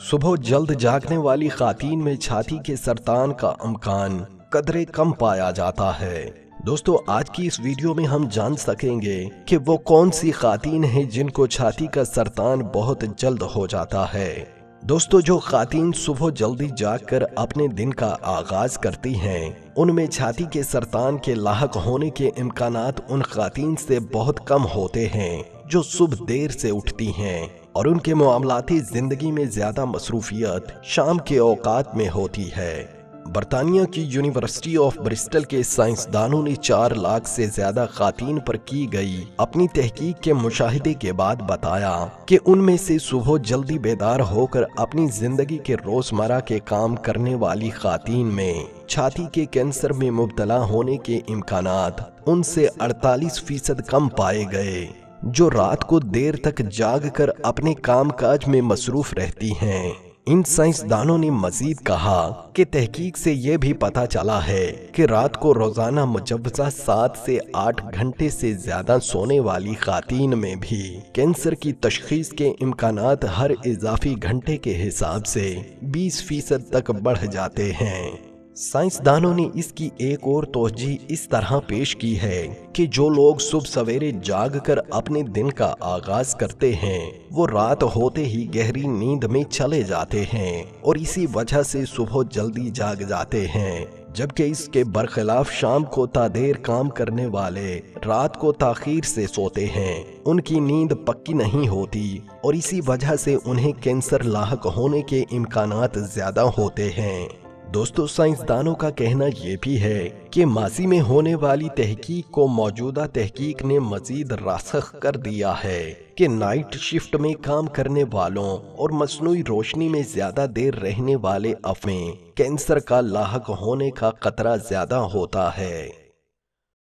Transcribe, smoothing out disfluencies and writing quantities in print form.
सुबह जल्द जागने वाली खातून में छाती के सरतान का इम्कान कदरे कम पाया जाता है। दोस्तों, आज की इस वीडियो में हम जान सकेंगे कि वो कौन सी खातून हैं जिनको छाती का सरतान बहुत जल्द हो जाता है। दोस्तों, जो खातून सुबह जल्दी जागकर अपने दिन का आगाज करती हैं, उनमें छाती के सरतान के लाहक होने के इम्कानात उन खातून से बहुत कम होते हैं जो सुबह देर से उठती हैं और उनके मामलाती जिंदगी में ज्यादा मसरूफियत शाम के औकात में होती है। बरतानिया की यूनिवर्सिटी ऑफ ब्रिस्टल के साइंसदानों ने 4 लाख से ज्यादा खातून पर की गई अपनी तहकीक के मुशाहिदे के बाद बताया कि उनमें से सुबह जल्दी बेदार होकर अपनी जिंदगी के रोजमर्रा के काम करने वाली खातून में छाती के कैंसर में मुब्तला होने के इम्कानात उनसे 48% कम पाए गए, जो रात को देर तक जागकर अपने कामकाज में मसरूफ रहती हैं। इन साइंसदानों ने मजीद कहा कि तहकीक से ये भी पता चला है कि रात को रोजाना मुजव्वज़ा 7 से 8 घंटे से ज्यादा सोने वाली खातून में भी कैंसर की तशखीस के इम्कानात हर इजाफी घंटे के हिसाब से 20% तक बढ़ जाते हैं। साइंसदानों ने इसकी एक और तोजही इस तरह पेश की है कि जो लोग सुबह सवेरे जागकर अपने दिन का आगाज करते हैं, वो रात होते ही गहरी नींद में चले जाते हैं और इसी वजह से सुबह जल्दी जाग जाते हैं, जबकि इसके बरखिलाफ शाम को तादेर काम करने वाले रात को ताखीर से सोते हैं। उनकी नींद पक्की नहीं होती और इसी वजह से उन्हें कैंसर लाहक होने के इम्कानात ज्यादा होते हैं। दोस्तों, साइंसदानों का कहना यह भी है कि माजी में होने वाली तहकीक को मौजूदा तहकीक ने मजीद रासख कर दिया है कि नाइट शिफ्ट में काम करने वालों और मसनूई रोशनी में ज्यादा देर रहने वाले अफमें कैंसर का लाहक होने का खतरा ज्यादा होता है।